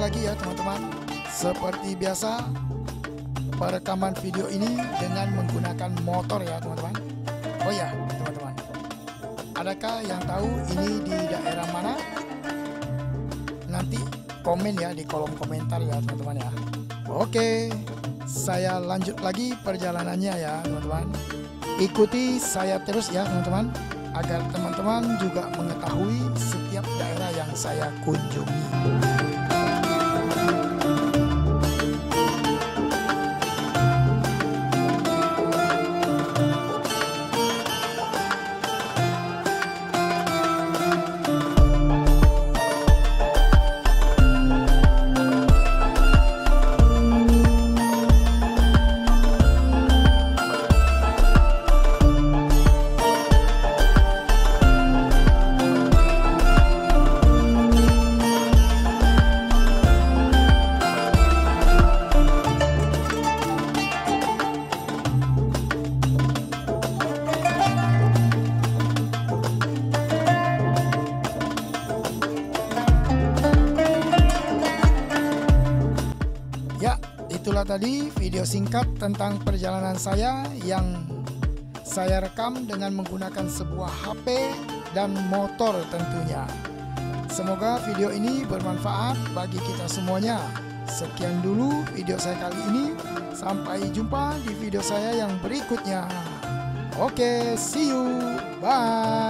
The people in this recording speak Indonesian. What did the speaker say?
lagi ya teman-teman. Seperti biasa, perekaman video ini dengan menggunakan motor ya teman-teman. Oh ya teman-teman, adakah yang tahu ini di daerah mana? Nanti komen ya di kolom komentar ya teman-teman ya. Oke, saya lanjut lagi perjalanannya ya teman-teman. Ikuti saya terus ya teman-teman, agar teman-teman juga mengetahui setiap daerah yang saya kunjungi. Itulah tadi video singkat tentang perjalanan saya yang saya rekam dengan menggunakan sebuah HP dan motor tentunya. Semoga video ini bermanfaat bagi kita semuanya. Sekian dulu video saya kali ini. Sampai jumpa di video saya yang berikutnya. Oke, see you. Bye.